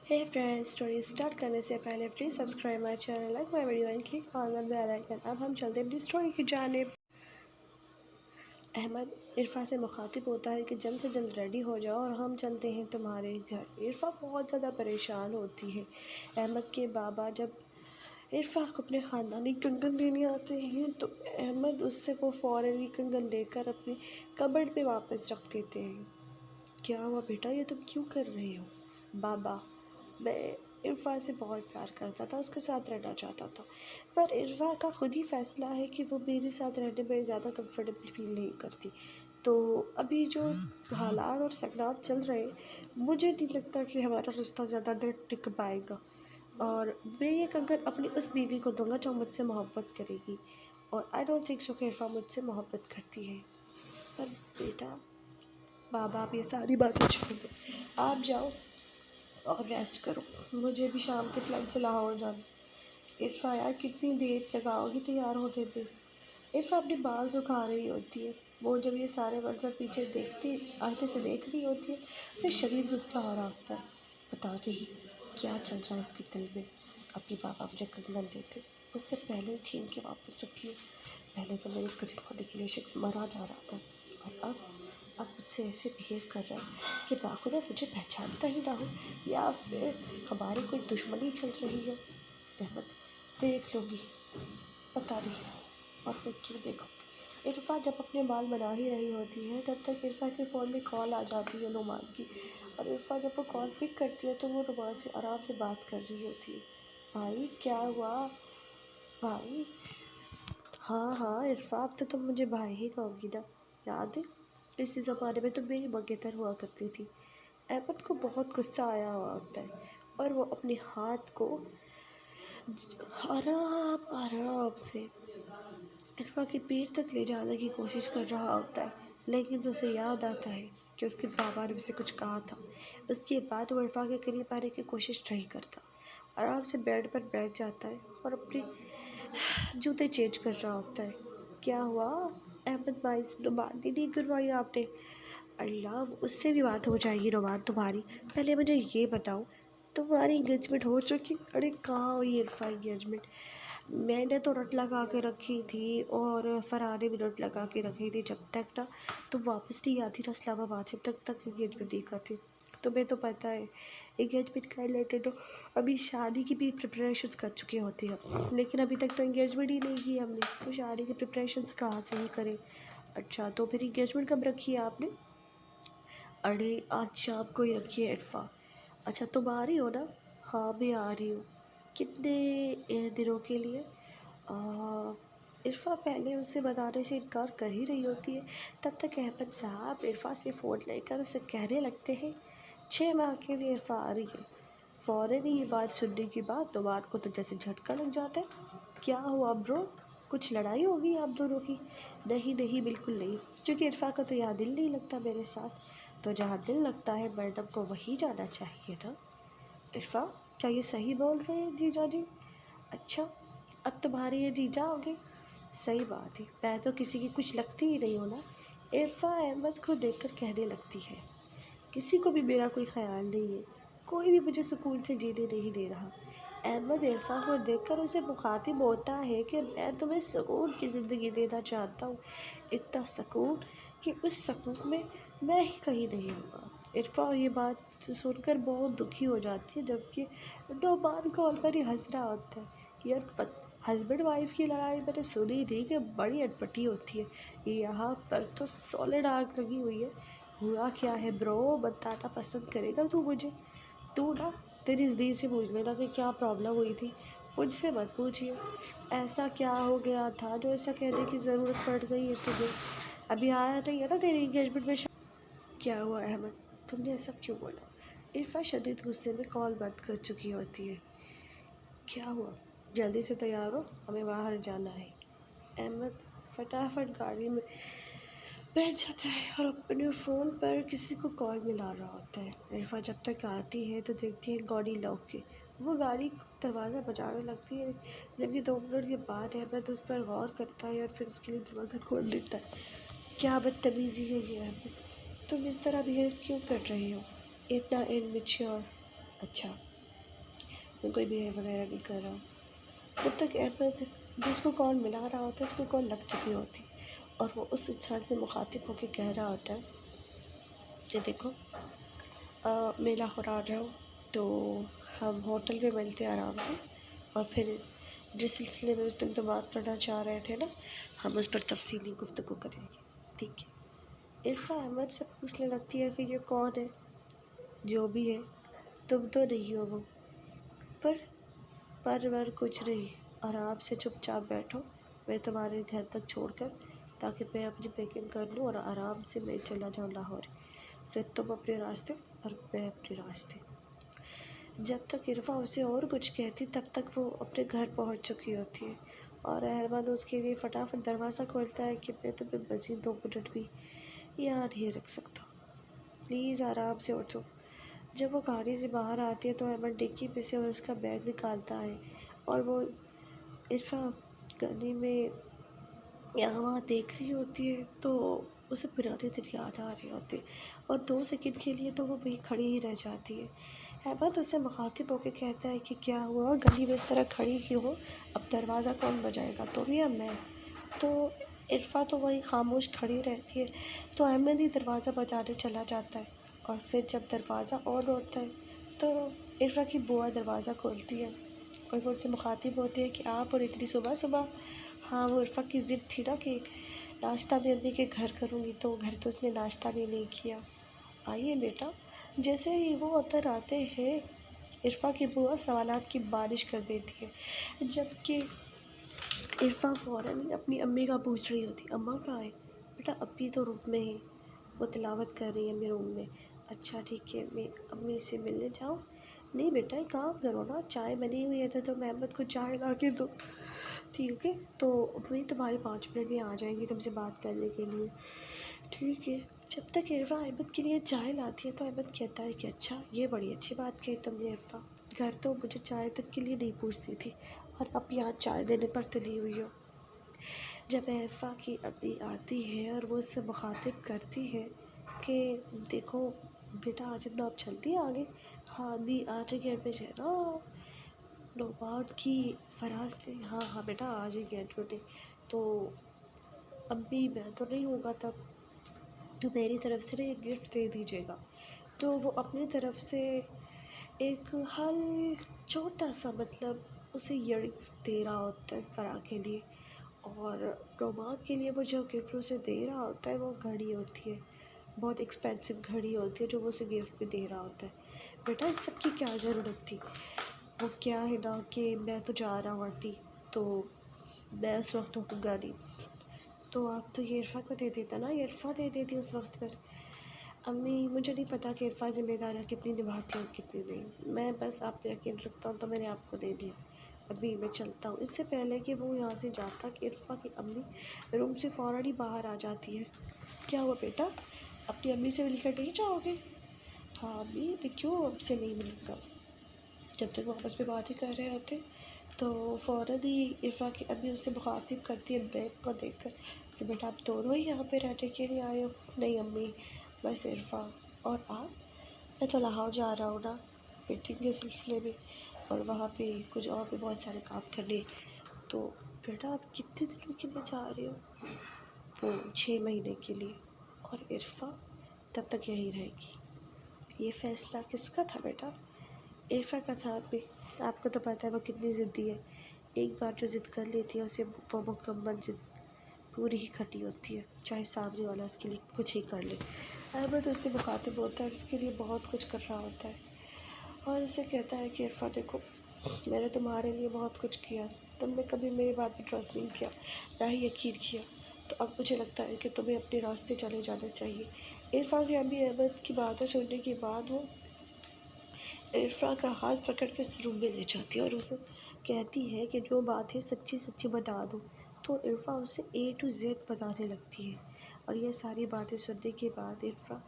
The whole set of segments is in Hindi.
हे फ्रेंड्स, स्टोरी स्टार्ट करने से पहले please subscribe my channel, like my video and click on the bell icon. अब हम चलते हैं अपनी स्टोरी की जानिब। अहमद इरफा से मुखातिब होता है कि जल्द से जल्द रेडी हो जाओ और हम चलते हैं तुम्हारे घर। इरफा बहुत ज़्यादा परेशान होती है। अहमद के बाबा जब इरफा को अपने ख़ानदानी कंगन देने आते हैं तो अहमद उससे वो फ़ौरन ही कंगन लेकर अपनी कबर्ड पे वापस रख देते हैं। क्या हुआ बेटा, ये तुम क्यों कर रही हो? बाबा, मैं इरफा से बहुत प्यार करता था, उसके साथ रहना चाहता था, पर इरफा का खुद ही फैसला है कि वो मेरे साथ रहने में ज़्यादा कंफर्टेबल फील नहीं करती। तो अभी जो हालात और सकरात चल रहे हैं, मुझे नहीं लगता कि हमारा रिश्ता ज़्यादा देर टिक पाएगा। और मैं ये कंगन अपनी उस बीवी को दूंगा जो मुझसे मोहब्बत करेगी। और आई डोंट थिंक सो कि इरफा मुझसे मोहब्बत करती है। पर बेटा, बाबा, आप ये सारी बातें छोड़ दो, आप जाओ और रेस्ट करो। मुझे भी शाम के फ़्लाइट से लाहौर जाना। इरफा यार, कितनी देर लगाओगी तैयार होने पे? इरफा अपने बाल सुखा रही होती है। वो जब ये सारे मंजर पीछे देखती आहिस्ते से देख रही होती है, उसे शदीद गुस्सा हो रहा होता है। पता नहीं क्या चल रहा है इसके दिल में। अपने पापा मुझे कंगन देते, उससे पहले ही छीन के वापस रख लिए। पहले तो मेरे करीब होने के लिए शख्स मरा जा रहा था, और अब मुझसे ऐसे बिहेव कर रहा है कि बाखुदा मुझे पहचानता ही ना हो, या फिर हमारी कोई दुश्मनी चल रही हो। अहमद, देख लूँगी, पता नहीं, और मैं क्यों देखूँगी। इरफा जब अपने बाल बना ही रही होती है तब तक इरफा के फ़ोन में कॉल आ जाती है नुमान की। और इरफा जब वो कॉल पिक करती है तो वो नुमान से आराम से बात कर रही होती है। भाई, क्या हुआ भाई? हाँ हाँ इरफा, अब तो तुम मुझे भाई ही कहोगी ना। याद है, इसी ज़माने में तुम मेरी मंगेतर हुआ करती थी। अहमद को बहुत गुस्सा आया हुआ होता है और वो अपने हाथ को आराम आराम से इरफा के पेट तक ले जाने की कोशिश कर रहा होता है, लेकिन उसे याद आता है कि उसके बाबा ने उसे कुछ कहा था। उसके बाद वो इरफा के करीब आने की कोशिश नहीं करता, आराम से बेड पर बैठ जाता है और अपने जूते चेंज कर रहा होता है। क्या हुआ अहमद भाई, से बात ही नहीं करवाई आपने? अल्लाह, उससे भी बात हो जाएगी रोमान तुम्हारी। पहले मुझे ये बताओ, तुम्हारी इंगेजमेंट हो चुकी? अरे कहाँ हुई इरफा इंगेजमेंट? मैंने तो रट लगा के रखी थी और फरहान ने भी रट लगा के रखी थी। जब तक ना तुम वापस नहीं आती ना इस्लामाबाद, जब तक इंगेजमेंट नहीं करती। तुम्हें तो पता है इंगेजमेंट कर लेते तो अभी शादी की भी प्रिपरेशंस कर चुके होते हैं, लेकिन अभी तक तो इंगेजमेंट ही नहीं की हमने, तो शादी की प्रिपरेशंस कहाँ से ही करें। अच्छा, तो फिर इंगेजमेंट कब रखी है आपने? अरे आज शाम को ही रखी है इरफा। अच्छा, तुम आ रही हो ना? हाँ, मैं आ रही हूँ। कितने दिनों के लिए? इरफा पहले उसे बताने से इनकार कर ही रही होती है, तब तक अहमद साहब इरफा से फ़ोन लेकर उसे कहने लगते हैं 6 माह के लिए इरफा आ रही है। फ़ौरन ही ये बात सुनने के बाद नुमान को तो जैसे झटका लग जाता है। क्या हुआ ब्रो, कुछ लड़ाई होगी आप दोनों की? नहीं नहीं, बिल्कुल नहीं, क्योंकि इरफा का तो यहाँ दिल नहीं लगता मेरे साथ। तो जहाँ दिल लगता है मैडम को वहीं जाना चाहिए ना। इरफा, क्या ये सही बोल रहे हैं जीजा जी? अच्छा, अब तुम्हारे ये जीजा हो गए? सही बात है, मैं तो किसी की कुछ लगती ही नहीं हूँ ना। इरफा अहमद को देखकर कहने लगती है, किसी को भी मेरा कोई ख्याल नहीं है, कोई भी मुझे सुकून से जीने नहीं दे रहा। अहमद इरफा को देखकर उसे मुखातिब होता है कि मैं तुम्हें सुकून की ज़िंदगी देना चाहता हूँ, इतना सुकून कि उस सुकून में मैं ही कहीं नहीं होगा। इरफा ये बात सुनकर बहुत दुखी हो जाती है, जबकि नौमान कॉल पर ही हंस रहा होता है। यार, हस्बैंड वाइफ की लड़ाई मैंने सुनी थी कि बड़ी अटपटी होती है, यहाँ पर तो सॉलिड आग लगी हुई है। हुआ क्या है ब्रो, बताना पसंद करेगा तू मुझे? तू ना तेरी इस दी से पूछ लेना कि क्या प्रॉब्लम हुई थी, मुझसे मत पूछिए। ऐसा क्या हो गया था जो ऐसा कहने की ज़रूरत पड़ गई है तुझे? अभी आया नहीं है ना तेरी इंगेजमेंट में? क्या हुआ अहमद, तुमने ऐसा क्यों बोला? इरफा शदीद गुस्से में कॉल बंद कर चुकी होती है। क्या हुआ, जल्दी से तैयार हो, हमें बाहर जाना है। अहमद फटाफट गाड़ी में बैठ जाता है और अपने फ़ोन पर किसी को कॉल मिला रहा होता है। इरफा जब तक आती है तो देखती है गाड़ी लॉक के। वो गाड़ी का दरवाज़ा बजाने लगती है, जबकि 2 मिनट के बाद अहमद उस पर गौर करता है और फिर उसके लिए दरवाज़ा खोल देता है। क्या बदतमीज़ी है ये अहमद, तुम इस तरह बिहेव क्यों कर रही हो? इतना इनमेच्योर। अच्छा, मैं कोई बिहेव वगैरह नहीं कर रहा। जब तक अहमद जिसको कॉल मिला रहा होता है उसको कॉल लग चुकी होती है और वो उस इंसान से मुखातिब होकर कह रहा होता है कि देखो मेला हो रहा हो तो हम होटल में मिलते हैं आराम से, और फिर जिस सिलसिले में उस दिन तो बात करना चाह रहे थे ना, हम उस पर तफसीली गुफ्तगू करेंगे, ठीक है। इरफा अहमद से पूछने लगती है कि ये कौन है, जो भी है तुम तो नहीं हो वो, पर कुछ नहीं, आराम से चुपचाप बैठो, मैं तुम्हारे घर तक छोड़कर, ताकि मैं अपनी पैकिंग कर लूँ और आराम से मैं चला जाऊँ लाहौर, फिर तुम अपने रास्ते और मैं अपने रास्ते। जब तक इरफा उसे और कुछ कहती तब तक वो अपने घर पहुंच चुकी होती है और अहमद उसके लिए फटाफट दरवाज़ा खोलता है कि मैं तुम्हें मज़ीद 2 मिनट भी यहाँ नहीं रख सकता, प्लीज़ आराम से उठो। जब वो गाड़ी से बाहर आती है तो अहमद डिक्की में से उसका बैग निकालता है और वो इरफा गली में यहाँ वहाँ देख रही होती है तो उसे पुराने दिन याद आ रहे होते और 2 सेकंड के लिए तो वो वहीं खड़ी ही रह जाती है। अहमद उससे मुखातिब होकर कहता है कि क्या हुआ, गली में इस तरह खड़ी क्यों हो, अब दरवाज़ा कौन बजाएगा, तुम या मैं? तो इरफा तो वहीं खामोश खड़ी रहती है, तो अहमद ही दरवाज़ा बजाने चला जाता है और फिर जब दरवाज़ा ऑन होता है तो इरफा की बुआ दरवाज़ा खोलती है और वो उनसे मुखातिब होती है कि आप और इतनी सुबह सुबह। हाँ, वो इरफा की ज़िद थी ना कि नाश्ता भी अम्मी के घर करूँगी, तो घर तो उसने नाश्ता भी नहीं किया। आइए बेटा। जैसे ही वो अंदर आते हैं इरफा की बुआ सवालात की बारिश कर देती है, जबकि इरफा फ़ौरन ही अपनी अम्मी का पूछ रही होती, अम्मा कहाँ है? बेटा अम्मी तो रूम में है, वो तिलावत कर रही है मेरे रूम में। अच्छा ठीक है, मैं अम्मी से मिलने जाऊँ? नहीं बेटा, एक काम करो ना, चाय बनी हुई है तो अहमद को चाय ला के दो, ठीक है? तो वही तुम्हारे 5 मिनट में आ जाएंगी तुमसे बात करने के लिए, ठीक है? जब तक इरफा अहमद के लिए चाय लाती है तो अहमद कहता है कि अच्छा, ये बड़ी अच्छी बात कही तुमने इरफा, घर तो मुझे चाय तक के लिए नहीं पूछती थी और अब यहाँ चाय देने पर तुली हुई हो। जब इरफा की अम्मी आती है और वो उससे मुखातिब करती है कि देखो बेटा, आज इतना आप चलती है आगे। हाँ अम्मी, आज घर पे है ना नौबान की फराज से, हाँ हाँ बेटा आ जाएंगे छोटे, तो अम्मी मैं तो नहीं होगा तब, तो मेरी तरफ से ना एक गिफ्ट दे दीजिएगा। तो वो अपनी तरफ से एक छोटा सा, मतलब उसे इयररिंग्स दे रहा होता है फ़राह के लिए, और नौबान के लिए वो जो गिफ्ट उसे दे रहा होता है वो घड़ी होती है, बहुत एक्सपेंसिव घड़ी होती है जो वो उसे गिफ्ट में दे रहा होता है। बेटा इस सब की क्या ज़रूरत थी? वो क्या है ना कि मैं तो जा रहा हूँ आंटी, तो मैं उस वक्त होगा नहीं, तो आप तो ये इरफा को दे देता ना, इरफा दे देती उस वक्त पर। अम्मी मुझे नहीं पता कि इरफा ज़िम्मेदारियाँ कितनी निभाती है और कितनी नहीं, मैं बस आप पे यकीन रखता हूँ तो मैंने आपको दे दिया, अभी मैं चलता हूँ। इससे पहले कि वो यहाँ से जाता कि इरफा की अम्मी रूम से फ़ौरन ही बाहर आ जाती है। क्या हुआ बेटा, अपनी अम्मी से मिलकर नहीं जाओगे? हाँ अम्मी, मैं क्यों आपसे नहीं मिलूँगा। जब तक वो आपस में बात ही कर रहे होते तो फ़ौरन ही इरफा की अम्मी उससे मुखातिब करती है बैग को देखकर कि बेटा आप दोनों ही यहाँ पे रहने के लिए आए हो? नहीं अम्मी, बस इरफा। और आप? मैं तो लाहौर जा रहा हूँ ना, मीटिंग के सिलसिले में, और वहाँ पे कुछ और भी बहुत सारे काम करने। तो बेटा आप कितने दिनों के लिए जा रहे हो? वो 6 महीने के लिए। और इरफा तब तक यहीं रहेगी। ये फ़ैसला किसका था बेटा? इरफा का था। भी आपको तो पता है वो कितनी ज़िद्दी है, एक बार जो ज़िद कर लेती है उसे वो मुकम्मल ज़िद पूरी ही खटी होती है, चाहे सामने वाला उसके लिए कुछ ही कर ले। अहमद उससे मुखातिब होता है, उसके लिए बहुत कुछ कर रहा होता है और उसे कहता है कि इरफा देखो, मैंने तुम्हारे लिए बहुत कुछ किया, तुमने कभी मेरी बात पर ट्रस्ट नहीं किया, ना ही यकीन किया, तो अब मुझे लगता है कि तुम्हें अपने रास्ते चले जाने चाहिए। इरफा की अम्मी अहमद की बातें सुनने के बाद वो इरफा का हाथ पकड़ के उस रूम में ले जाती है और उसे कहती है कि जो बात है सच्ची सच्ची बता दो। तो इरफा उसे A to Z बताने लगती है और ये सारी बातें सुनने के बाद इरफा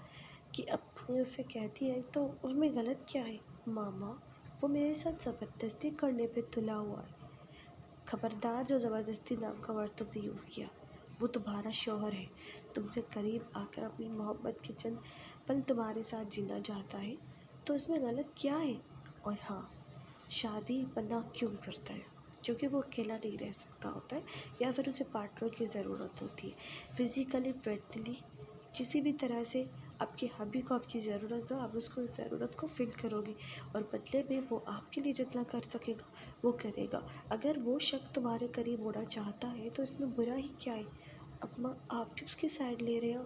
की अपनी उससे कहती है तो उसमें गलत क्या है मामा, वो मेरे साथ ज़बरदस्ती करने पे तुला हुआ है। खबरदार जो ज़बरदस्ती नाम का वर्ड तुमने यूज़ किया, वो तुम्हारा शौहर है, तुमसे करीब आकर अपनी मोहब्बत के चंद पल तुम्हारे साथ जीना चाहता है, तो इसमें गलत क्या है? और हाँ, शादी बंदा क्यों करता है? क्योंकि वो अकेला नहीं रह सकता होता है, या फिर उसे पार्टनर की ज़रूरत होती है। फिज़िकली, मेंटली, किसी भी तरह से आपके हबी को आपकी ज़रूरत हो, आप उसको ज़रूरत को फिल करोगे, और बदले में वो आपके लिए जितना कर सकेगा वो करेगा। अगर वो शख्स तुम्हारे करीब होना चाहता है तो इसमें बुरा ही क्या है? अब आप भी उसकी साइड ले रहे हो।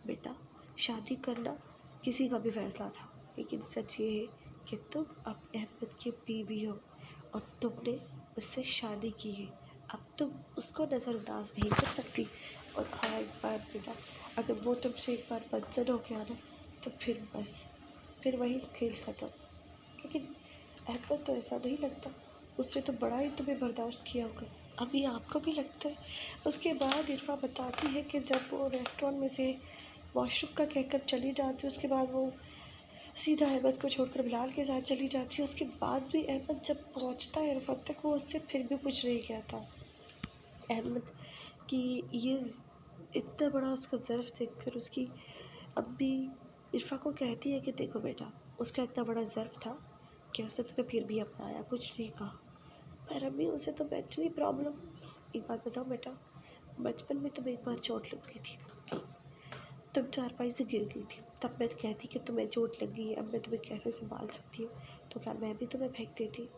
बेटा, शादी करना किसी का भी फैसला था, लेकिन सच ये है कि तुम अब अहमद की बीवी हो और तुमने उससे शादी की है। अब तुम उसको नज़रअंदाज नहीं कर सकती। और हाँ, एक बात बेटा, अगर वो तुमसे एक बार बदसर हो गया ना, तो फिर बस, फिर वही खेल ख़त्म। लेकिन अहमद तो ऐसा नहीं लगता, उसने तो बड़ा ही तुम्हें बर्दाश्त किया होगा। अभी आपको भी लगता है? उसके बाद इरफा बताती है कि जब वो रेस्टोरेंट में से वॉशरूम का कहकर चली जाती है, उसके बाद वो सीधा अहमद को छोड़कर बिलाल के साथ चली जाती है। उसके बाद भी अहमद जब पहुंचता है इरफा तक, वो उससे फिर भी कुछ नहीं कहता। अहमद की ये इतना बड़ा उसका ज़र्फ देखकर उसकी अम्मी इरफा को कहती है कि देखो बेटा, उसका इतना बड़ा ज़र्फ था कि उसने तुम्हें फिर भी अपनाया, कुछ नहीं कहा। पर अम्मी, उसे तो मेंटली प्रॉब्लम। एक बात बताओ बेटा, बचपन में तुम्हें एक बार चोट लग गई थी, तुम चारपाई से गिर गई थी, तब मैं कहती कि तुम्हें चोट लगी है, अब मैं तुम्हें कैसे संभाल सकती हूँ? तो क्या मैं भी तुम्हें फेंक देती?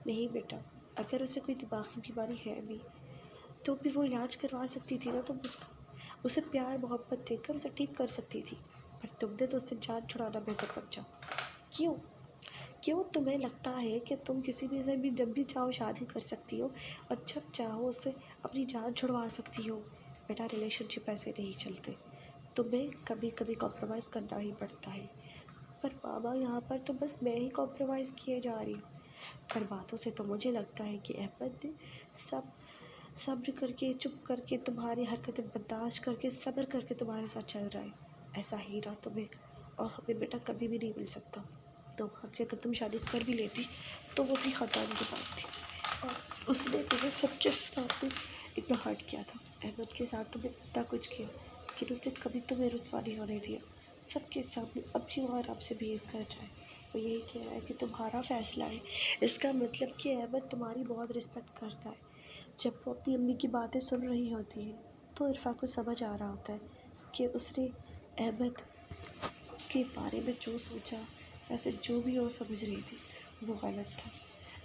नहीं बेटा, अगर उसे कोई दिमागी बीमारी है भी तो भी वो इलाज करवा सकती थी ना। तुम उसको उसे प्यार मोहब्बत देकर उसे ठीक कर सकती थी, पर तुमने तो उससे जान छुड़ाना बेहतर समझा। क्यों? क्यों तुम्हें लगता है कि तुम किसी भी से भी जब भी चाहो शादी कर सकती हो और जब चाहो उससे अपनी जान छुड़वा सकती हो? बेटा, रिलेशनशिप ऐसे नहीं चलते, तुम्हें कभी कभी कॉम्प्रोमाइज़ करना ही पड़ता है। पर बाबा, यहाँ पर तो बस मैं ही कॉम्प्रोमाइज़ किए जा रही हूँ। पर बातों से तो मुझे लगता है कि अहमद ने सब सब्र करके, चुप करके, तुम्हारी हरकतें बर्दाश्त करके, सब्र करके तुम्हारे साथ चल रहा है। ऐसा हीरा तुम्हें और हमें बेटा कभी भी नहीं मिल सकता। तो वहाँ से अगर तुम शादी कर भी लेती तो वो भी ख़ानदान की बात थी, और उसने तुम्हें सबके सामने इतना हर्ट किया था। अहमद के साथ तुम्हें इतना कुछ किया, लेकिन उसने कभी तुम्हें रुसवा नहीं होने दिया। सबके सामने अब भी वो आराम से बिहेव कर रहा है। वो यही कह रहा है कि तुम्हारा फ़ैसला है। इसका मतलब कि अहमद तुम्हारी बहुत रिस्पेक्ट करता है। जब वो अपनी अम्मी की बातें सुन रही होती है तो इरफा को समझ आ रहा होता है कि उसने अहमद के बारे में जो सोचा या फिर जो भी वो समझ रही थी वो गलत था।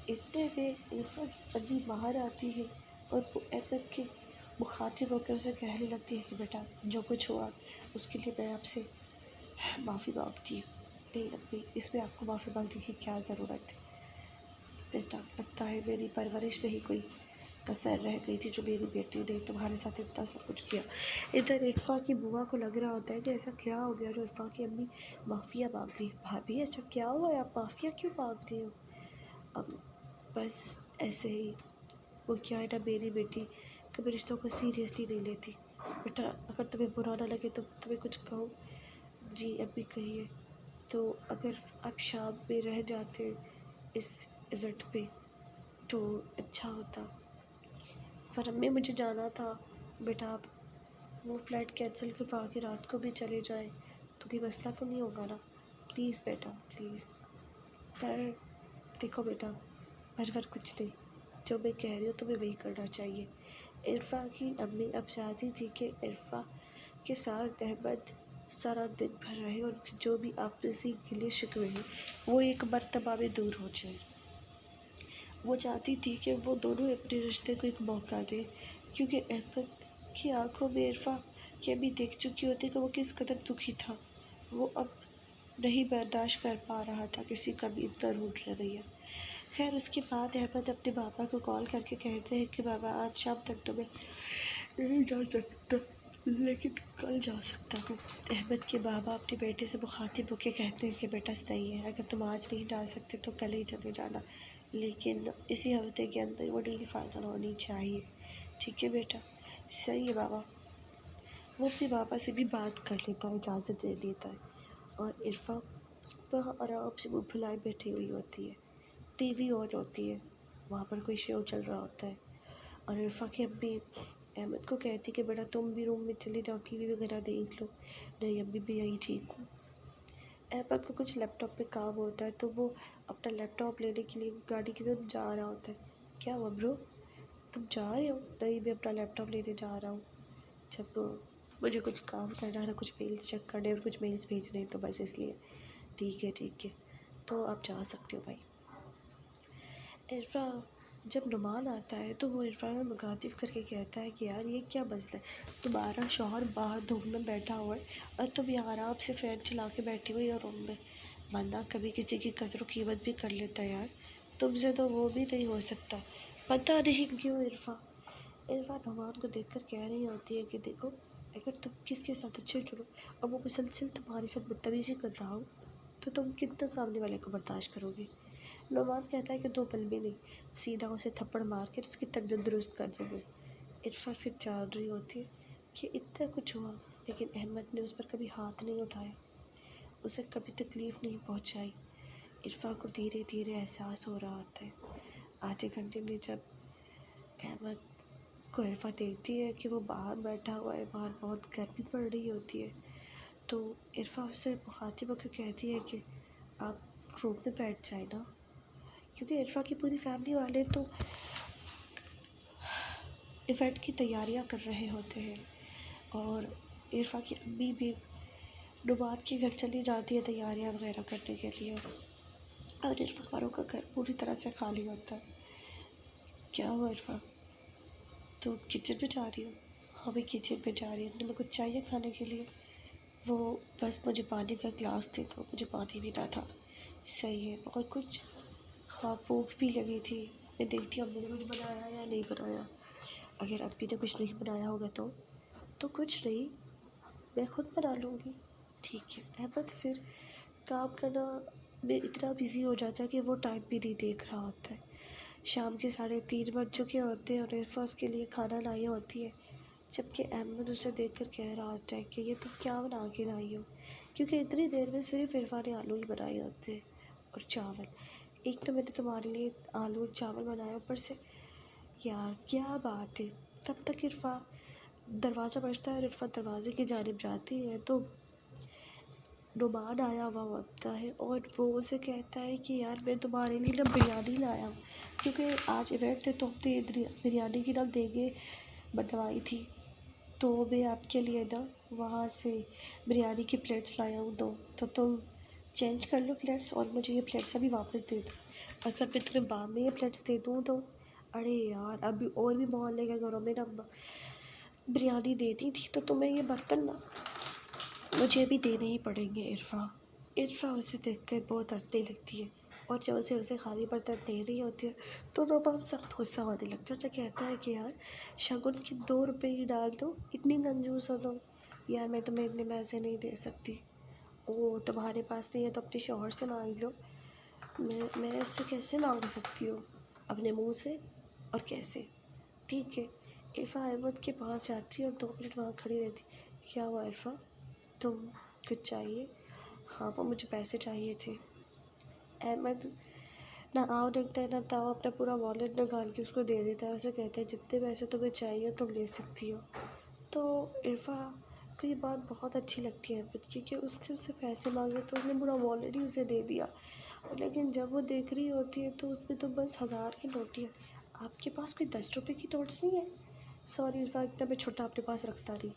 इतने में इरफा की अम्मी बाहर आती है और वो अहमद के मुखातिब होकर उसे कहने लगती है कि बेटा, जो कुछ हुआ उसके लिए मैं आपसे माफ़ी मांगती हूँ। नहीं अम्मी, इसमें आपको माफ़ी मांगने की क्या ज़रूरत है? बेटा, लगता है मेरी परवरिश में ही कोई कसर रह गई थी जो मेरी बेटी ने तुम्हारे साथ इतना सब कुछ किया। इधर इरफा की बुआ को लग रहा होता है कि ऐसा क्या हो गया जो इरफा की अम्मी माफ़िया मांग रही है। भाभी, ऐसा क्या हुआ है, आप माफ़िया क्यों मांग रही हो? अब बस ऐसे ही, वो क्या है ना, मेरी बेटी कभी रिश्तों को सीरियसली नहीं लेती। बेटा, अगर तुम्हें बुरा ना लगे तो तुम्हें कुछ कहो। जी अम्मी, कहिए। तो अगर आप शाम में रह जाते इस इवेंट पे तो अच्छा होता। पर अम्मी, मुझे जाना था। बेटा, आप वो फ़्लाइट कैंसिल करवा के रात को भी चले जाएं तो कोई मसला तो नहीं होगा ना? प्लीज़ बेटा, प्लीज़। पर देखो बेटा, पर कुछ नहीं, जो मैं कह रही हूँ तुम्हें वही करना चाहिए। इरफा की अम्मी अब चाहती थी कि इरफा के साथ अहमद सारा दिन भर रहे और उनके जो भी आपसी गिले शिकवे हैं वो एक मर्तबा में दूर हो जाए। वो चाहती थी कि वो दोनों अपने रिश्ते को एक मौका दें, क्योंकि अहमद की आंखों में इरफा की अम्मी देख चुकी होती कि वो किस कदर दुखी था। वो अब नहीं बर्दाश्त कर पा रहा था किसी का भी इतना रूठ रवैया। खैर, उसके बाद अहमद अपने पापा को कॉल करके कहते हैं कि बाबा, आज शाम तक तो मैं नहीं जा सकता, लेकिन कल जा सकता हूँ। अहमद के बाबा अपने बेटे से मुखातिब होकर कहते हैं कि बेटा, सही है, अगर तुम आज नहीं जा सकते तो कल ही चले जाना, लेकिन इसी हफ्ते के अंदर वो डील फाइनल होनी चाहिए। ठीक है बेटा? सही है बाबा। वो अपने पापा से भी बात कर लेता है, इजाज़त ले लेता है, और इरफा वह आराम से मुँह फुलाए बैठी हुई होती है। टीवी ऑन होती है, वहाँ पर कोई शो चल रहा होता है, और इरफा की अम्मी अहमद को कहती कि बेटा, तुम भी रूम में चले जाओ, टीवी वगैरह देख लो। नहीं अम्मी, मैं यही ठीक हूँ। अहमद को कुछ लैपटॉप पे काम होता है तो वो अपना लैपटॉप लेने के लिए गाड़ी की तरफ जा रहा होता है। क्या हुआ ब्रो, तुम जा रहे हो? नहीं, मैं अपना लैपटॉप लेने जा रहा हूँ। जब मुझे कुछ काम करना है, कुछ मेल्स चेक करने और कुछ मेल्स भेजने हैं, तो बस इसलिए। ठीक है, तो आप जा सकते हो भाई। इरफा जब नुमान आता है तो वो इरफान में मुखातिब करके कहता है कि यार ये क्या मसला है, तुम्हारा शौहर बाहर धूप में बैठा हुआ है और तुम यहाँ आराम से फ़ैन चला के बैठी हुई हो रूम में। बंदा कभी किसी की कदर कीमत भी कर लेता है यार, तुमसे तो वो भी नहीं हो सकता। पता नहीं क्यों इरफा नुमान को देखकर कह रही होती है कि देखो, अगर तुम किसके साथ अच्छे जुड़ो और वो मुसलसल तुम्हारे साथ बदतमीज़ी कर रहा हो तो तुम कितना सामने वाले को बर्दाश्त करोगे। नुमान कहता है कि 2 पल भी नहीं, सीधा उसे थप्पड़ मार कर उसकी तबीयत दुरुस्त कर दूँगी। इरफा फिर जान रही होती है कि इतना कुछ हुआ, लेकिन अहमद ने उस पर कभी हाथ नहीं उठाया, उसे कभी तकलीफ़ नहीं पहुंचाई। इरफा को धीरे धीरे एहसास हो रहा होता है। आधे घंटे में जब अहमद को इरफा देखती है कि वो बाहर बैठा हुआ है, बाहर बहुत गर्मी पड़ रही होती है, तो इरफा उससे मुखातिब होकर कहती है कि आप रूम में बैठ जाए ना, क्योंकि इरफा की पूरी फैमिली वाले तो इवेंट की तैयारियां कर रहे होते हैं और इरफा की अम्मी भी नुमान के घर चली जाती है तैयारियां वगैरह करने के लिए, और इरफा वालों का घर पूरी तरह से खाली होता है। क्या हुआ इरफा, तो किचन में जा रही हो? हाँ मैं किचन में जा रही हूँ, तुम्हें कुछ चाहिए खाने के लिए? वो बस मुझे पानी का गिलास दे दो, मुझे पानी पीना था। सही है, और कुछ? हाँ भूख भी लगी थी, मैं देखती हूँ अम्मी ने कुछ बनाया या नहीं बनाया। अगर अम्मी ने कुछ नहीं बनाया होगा तो कुछ नहीं, मैं खुद बना लूँगी। ठीक है। अहमद फिर काम करना में इतना बिज़ी हो जाता है कि वो टाइम भी नहीं देख रहा होता है। शाम के 3:30 बज चुके होते हैं और इरफा उसके लिए खाना लाई होती है, जबकि अहमद उसे देखकर कह रहा होता है कि ये तुम क्या बना के लाई हो, क्योंकि इतनी देर में सिर्फ इरफा ने आलू ही बनाए होते हैं और चावल। एक तो मैंने तुम्हारे लिए आलू और चावल बनाए, ऊपर से यार क्या बात है। तब तक इरफा दरवाज़ा बजता है और इरफा दरवाजे की जानिब जाती है तो नुमान आया हुआ होता है और वो उसे कहता है कि यार मैं तुम्हारे लिए ना बिरयानी लाया हूँ, क्योंकि आज इवेंट है तो हमने बिरयानी की ना देगे बनवाई थी, तो मैं आपके लिए ना वहाँ से बिरयानी की प्लेट्स लाया हूँ 2, तो तुम चेंज कर लो प्लेट्स और मुझे ये प्लेट्स अभी वापस दे दो। अगर मैं तुम्हें बाद में ये प्लेट्स दे दूँ तो अरे यार, अभी और भी मोहल्ले के घरों में ना बिरयानी देती थी, तो तुम्हें ये बर्तन ना मुझे भी देने ही पड़ेंगे। इरफा उसे देखकर बहुत हंसने लगती है और जब उसे खाली बर्तन दे रही होती है तो नुमान सख्त गुस्सा होने लगता है। उसे कहता है कि यार शगुन के 2 रुपये ही डाल दो, इतनी कंजूस हो तुम। यार मैं तुम्हें इतने पैसे नहीं दे सकती। ओ तुम्हारे पास नहीं है तो अपने शौहर से मांग लो। मैं उससे कैसे मांग सकती हूँ, अपने मुँह से, और कैसे? ठीक है। इरफा अहमद के पास जाती है और 2 मिनट वहाँ खड़ी रहती। क्या हुआ इरफा, तुम कुछ चाहिए? हाँ वो मुझे पैसे चाहिए थे। अहमद ना आओ देखता है ना ताओ अपना पूरा वॉलेट निकाल के उसको दे देता है। उसे कहता है जितने पैसे तुम्हें चाहिए तुम ले सकती हो। तो इरफा को ये बात बहुत अच्छी लगती है अहमद की, कि उसने उससे पैसे मांगे तो उसने पूरा वॉलेट ही उसे दे दिया, लेकिन जब वो देख रही होती है तो उसमें तो बस 1000 की नोट ही है। आपके पास कोई 10 रुपये की नोट्स नहीं है? सॉरी इरफा, इतना मैं छोटा अपने पास रखता नहीं।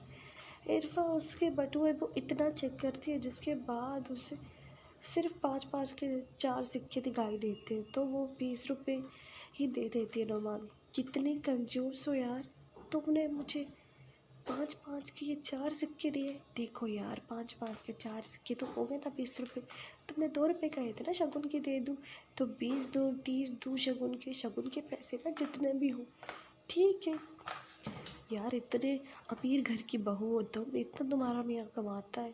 इरफा उसके बटुए को इतना चेक करती है जिसके बाद उसे सिर्फ 5-5 के 4 सिक्के दिखाई देते हैं, तो वो 20 रुपये ही दे देती है। नुमान कितनी कंजूस हो यार, तुमने मुझे 5-5 के ये 4 सिक्के दिए। देखो यार 5-5 के 4 सिक्के तो हो गए ना 20 रुपये। तुमने 2 रुपये कहे थे ना शगुन के दे दूँ, तो 20 दूँ 30 दूँ शगुन के पैसे ना जितने भी हो। ठीक है यार, इतने अमीर घर की बहू हो तुम, इतना तुम्हारा मियाँ कमाता है,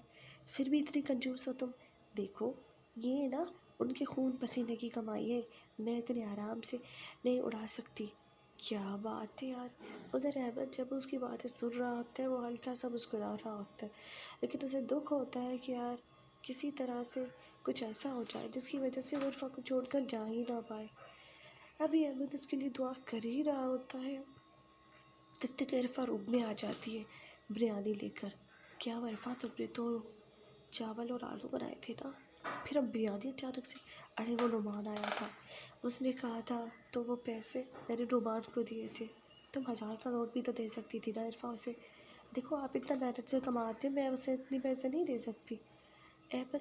फिर भी इतनी कंजूस हो तुम। देखो ये ना उनके खून पसीने की कमाई है, मैं इतने आराम से नहीं उड़ा सकती। क्या बात है यार। उधर अहमद जब उसकी बातें सुन रहा होता है वो हल्का सा मुस्कुरा रहा होता है, लेकिन उसे दुख होता है कि यार किसी तरह से कुछ ऐसा हो जाए जिसकी वजह से वो इरफा को छोड़कर जा ही ना पाए। अभी अहमद उसके लिए दुआ कर ही रहा होता है, तब तक इरफा रूम में आ जाती है बिरयानी लेकर। क्या हुआ इरफा, तुमने तो चावल और आलू बनाए थे ना, फिर अब बिरयानी अचानक से। अरे वो रुमान आया था, उसने कहा था तो वो पैसे मैंने रुमान को दिए थे। तुम 1000 का नोट भी तो दे सकती थी ना इरफा उसे। देखो आप इतना मेहनत से कमाते, मैं उसे इतनी पैसे नहीं दे सकती। अहमद